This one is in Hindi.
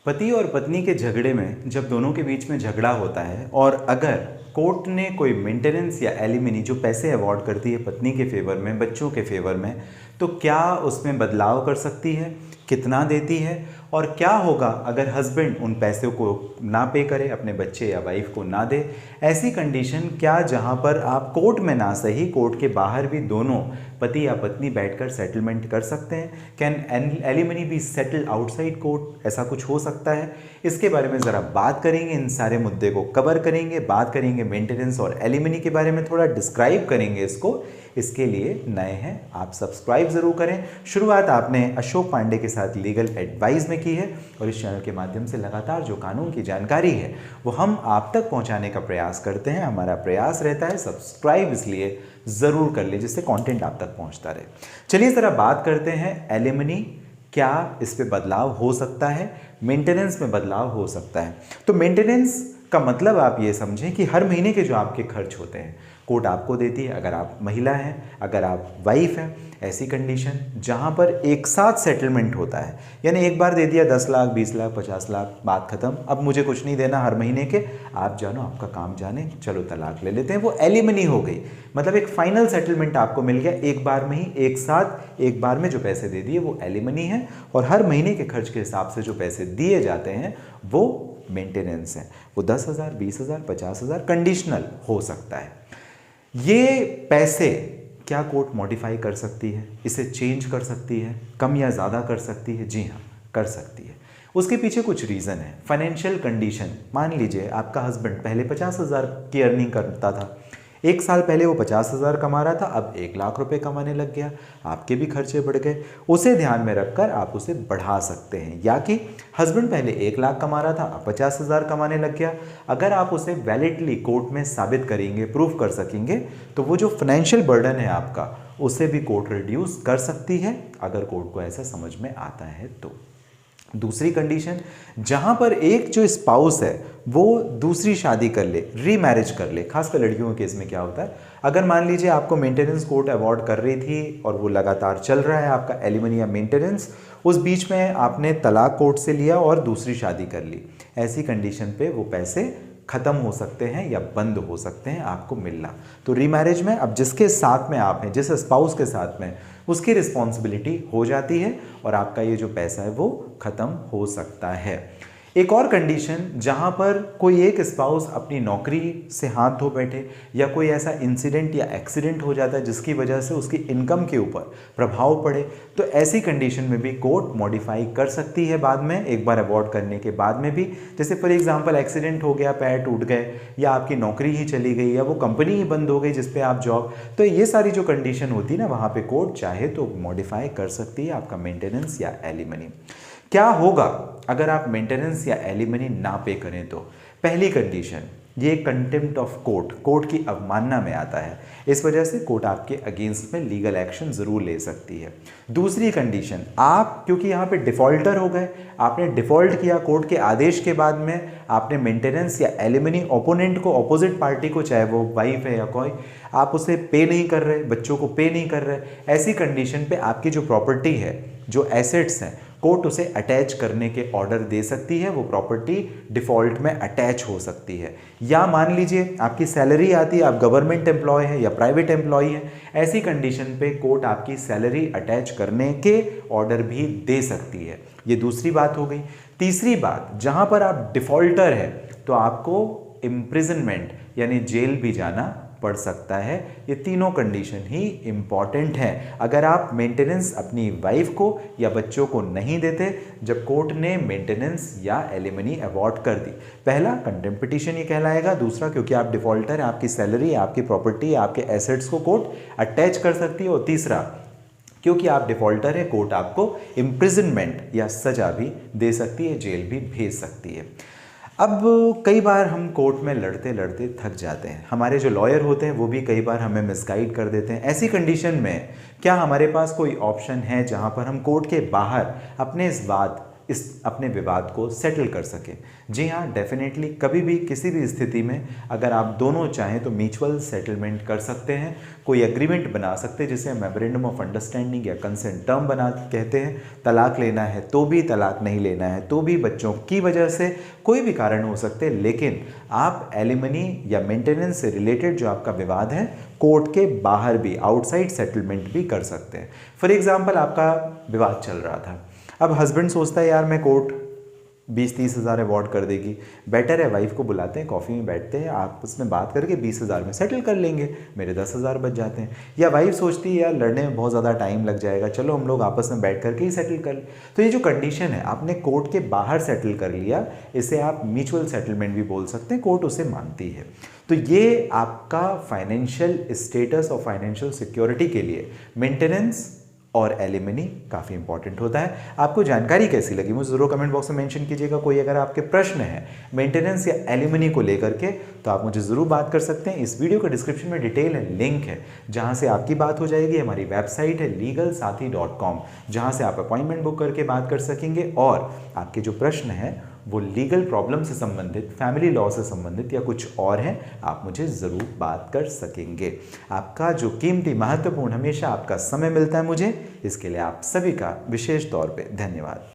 पति और पत्नी के झगड़े में जब दोनों के बीच में झगड़ा होता है और अगर कोर्ट ने कोई मेंटेनेंस या एलिमनी जो पैसे अवॉर्ड करती है पत्नी के फेवर में, बच्चों के फेवर में, तो क्या उसमें बदलाव कर सकती है, कितना देती है और क्या होगा अगर हस्बैंड उन पैसों को ना पे करे, अपने बच्चे या वाइफ को ना दे। ऐसी कंडीशन क्या जहां पर आप कोर्ट में ना सही कोर्ट के बाहर भी दोनों पति या पत्नी बैठकर सेटलमेंट कर सकते हैं। Can alimony be settle outside court, ऐसा कुछ हो सकता है? इसके बारे में ज़रा बात करेंगे, इन सारे मुद्दे को कवर करेंगे, बात करेंगे मेंटेनेंस और एलिमनी के बारे में, थोड़ा डिस्क्राइब करेंगे इसको। इसके लिए नए हैं आप सब्सक्राइब ज़रूर करें। शुरुआत आपने अशोक पांडे के साथ लीगल एडवाइस में की है और इस चैनल के माध्यम से लगातार जो कानून की जानकारी है वो हम आप तक पहुंचाने का प्रयास करते हैं। हमारा प्रयास रहता है सब्सक्राइब इसलिए ज़रूर कर ले जिससे कंटेंट आप तक पहुंचता रहे। चलिए ज़रा बात करते हैं एलिमनी, क्या इस पे बदलाव हो सकता है, मेंटेनेंस में बदलाव हो सकता है। तो मेंटेनेंस का मतलब आप ये समझें कि हर महीने के जो आपके खर्च होते हैं कोर्ट आपको देती है। अगर आप महिला हैं, अगर आप वाइफ हैं, ऐसी कंडीशन जहां पर एक साथ सेटलमेंट होता है, यानी एक बार दे दिया 10 लाख, 20 लाख, 50 लाख, बात खत्म, अब मुझे कुछ नहीं देना हर महीने के, आप जानो आपका काम जाने, चलो तलाक ले लेते हैं, वो एलिमनी हो गई। मतलब एक फाइनल सेटलमेंट आपको मिल गया, एक बार में ही एक साथ एक बार में जो पैसे दे दिए वो एलिमनी है और हर महीने के खर्च के हिसाब से जो पैसे दिए जाते हैं वो मेंटेनेंस है। वो 10,000, 20,000, 50,000 कंडीशनल हो सकता है। ये पैसे क्या कोर्ट मॉडिफाई कर सकती है, इसे चेंज कर सकती है, कम या ज़्यादा कर सकती है? जी हाँ, कर सकती है। उसके पीछे कुछ रीज़न है। फाइनेंशियल कंडीशन, मान लीजिए आपका हस्बैंड पहले 50,000 की अर्निंग करता था, एक साल पहले वो 50,000 कमा रहा था, अब 1 लाख रुपए कमाने लग गया, आपके भी खर्चे बढ़ गए, उसे ध्यान में रखकर आप उसे बढ़ा सकते हैं। या कि हस्बैंड पहले 1 लाख कमा रहा था, अब 50,000 कमाने लग गया, अगर आप उसे वैलिडली कोर्ट में साबित करेंगे, प्रूफ कर सकेंगे, तो वो जो फाइनेंशियल बर्डन है आपका उसे भी कोर्ट रिड्यूस कर सकती है, अगर कोर्ट को ऐसा समझ में आता है तो। दूसरी कंडीशन, जहां पर एक जो स्पाउस है वो दूसरी शादी कर ले, रीमैरिज कर ले। खासकर लड़कियों के केस में क्या होता है, अगर मान लीजिए आपको मेंटेनेंस कोर्ट अवॉर्ड कर रही थी और वो लगातार चल रहा है आपका एलिमनी या मेंटेनेंस, उस बीच में आपने तलाक कोर्ट से लिया और दूसरी शादी कर ली, ऐसी कंडीशन पे वो पैसे खत्म हो सकते हैं या बंद हो सकते हैं आपको मिलना। तो रीमैरिज में अब जिसके साथ में आप हैं, जिस स्पाउस के साथ में, उसकी रिस्पॉन्सिबिलिटी हो जाती है और आपका ये जो पैसा है वो खत्म हो सकता है। एक और कंडीशन, जहां पर कोई एक स्पाउस अपनी नौकरी से हाथ धो बैठे या कोई ऐसा इंसिडेंट या एक्सीडेंट हो जाता है जिसकी वजह से उसकी इनकम के ऊपर प्रभाव पड़े, तो ऐसी कंडीशन में भी कोर्ट मॉडिफाई कर सकती है बाद में, एक बार अवॉर्ड करने के बाद में भी। जैसे फॉर एग्जांपल एक्सीडेंट हो गया, पैर टूट गए, या आपकी नौकरी ही चली गई, या वो कंपनी ही बंद हो गई जिस पे आप जॉब, तो ये सारी जो कंडीशन होती है ना, वहाँ पे कोर्ट चाहे तो मॉडिफाई कर सकती है आपका मेंटेनेंस या एलिमनी। क्या होगा अगर आप मेंटेनेंस या एलिमनी ना पे करें तो? पहली कंडीशन, ये कंटेम्प्ट ऑफ कोर्ट, कोर्ट की अवमानना में आता है, इस वजह से कोर्ट आपके अगेंस्ट में लीगल एक्शन जरूर ले सकती है। दूसरी कंडीशन, आप क्योंकि यहाँ पे डिफॉल्टर हो गए, आपने डिफॉल्ट किया कोर्ट के आदेश के बाद में, आपने मेंटेनेंस या एलिमनी ओपोनेंट को, अपोजिट पार्टी को, चाहे वो वाइफ है या कोई, आप उसे पे नहीं कर रहे, बच्चों को पे नहीं कर रहे, ऐसी कंडीशन पे आपकी जो प्रॉपर्टी है, जो एसेट्स हैं, कोर्ट उसे अटैच करने के ऑर्डर दे सकती है, वो प्रॉपर्टी डिफॉल्ट में अटैच हो सकती है। या मान लीजिए आपकी सैलरी आती है, आप गवर्नमेंट एम्प्लॉय है या प्राइवेट एम्प्लॉय है, ऐसी कंडीशन पे कोर्ट आपकी सैलरी अटैच करने के ऑर्डर भी दे सकती है। ये दूसरी बात हो गई। तीसरी बात, जहां पर आप डिफॉल्टर है तो आपको इम्प्रिजनमेंट यानी जेल भी जाना पड़ सकता है। ये तीनों कंडीशन ही इंपॉर्टेंट हैं अगर आप मेंटेनेंस अपनी वाइफ को या बच्चों को नहीं देते जब कोर्ट ने मेंटेनेंस या एलिमनी अवॉर्ड कर दी। पहला कंटेम्प्ट पिटीशन ये कहलाएगा, दूसरा क्योंकि आप डिफॉल्टर है, आपकी सैलरी, आपकी प्रॉपर्टी, आपके एसेट्स को कोर्ट अटैच कर सकती है, और तीसरा क्योंकि आप डिफॉल्टर है, कोर्ट आपको इम्प्रिजनमेंट या सजा भी दे सकती है, जेल भी भेज सकती है। अब कई बार हम कोर्ट में लड़ते लड़ते थक जाते हैं, हमारे जो लॉयर होते हैं वो भी कई बार हमें मिसगाइड कर देते हैं। ऐसी कंडीशन में क्या हमारे पास कोई ऑप्शन है जहां पर हम कोर्ट के बाहर अपने इस बात इस अपने विवाद को सेटल कर सकें। जी हाँ, डेफिनेटली कभी भी किसी भी स्थिति में अगर आप दोनों चाहें तो म्यूचुअल सेटलमेंट कर सकते हैं, कोई एग्रीमेंट बना सकते हैं जिसे मेमोरेंडम ऑफ अंडरस्टैंडिंग या कंसेंट टर्म बना कहते हैं। तलाक लेना है तो भी, तलाक नहीं लेना है तो भी, बच्चों की वजह से, कोई भी कारण हो सकते हैं, लेकिन आप एलिमनी या मेंटेनेंस से रिलेटेड जो आपका विवाद है कोर्ट के बाहर भी, आउटसाइड सेटलमेंट भी कर सकते हैं। फॉर एग्जाम्पल आपका विवाद चल रहा था, अब हस्बैंड सोचता है यार मैं कोर्ट 20-30 हज़ार अवॉर्ड कर देगी, बेटर है वाइफ को बुलाते हैं, कॉफ़ी में बैठते हैं, आपस में बात करके 20 हज़ार में सेटल कर लेंगे, मेरे 10 हज़ार बच जाते हैं। या वाइफ सोचती है यार लड़ने में बहुत ज़्यादा टाइम लग जाएगा, चलो हम लोग आपस में बैठ करके ही सेटल कर लें। तो ये जो कंडीशन है आपने कोर्ट के बाहर सेटल कर लिया, इसे आप म्यूचुअल सेटलमेंट भी बोल सकते हैं, कोर्ट उसे मानती है। तो ये आपका फाइनेंशियल स्टेटस और फाइनेंशियल सिक्योरिटी के लिए मेंटेनेंस और एलिमनी काफ़ी इंपॉर्टेंट होता है। आपको जानकारी कैसी लगी मुझे ज़रूर कमेंट बॉक्स में मेंशन कीजिएगा। कोई अगर आपके प्रश्न है मेंटेनेंस या एलिमनी को लेकर के तो आप मुझे ज़रूर बात कर सकते हैं। इस वीडियो के डिस्क्रिप्शन में डिटेल है, लिंक है, जहां से आपकी बात हो जाएगी। हमारी वेबसाइट है legalsathi.com, जहां से आप अपॉइंटमेंट बुक करके बात कर सकेंगे और आपके जो प्रश्न है वो लीगल प्रॉब्लम से संबंधित, फैमिली लॉ से संबंधित या कुछ और हैं, आप मुझे ज़रूर बात कर सकेंगे। आपका जो कीमती, महत्वपूर्ण, हमेशा आपका समय मिलता है मुझे, इसके लिए आप सभी का विशेष तौर पे धन्यवाद।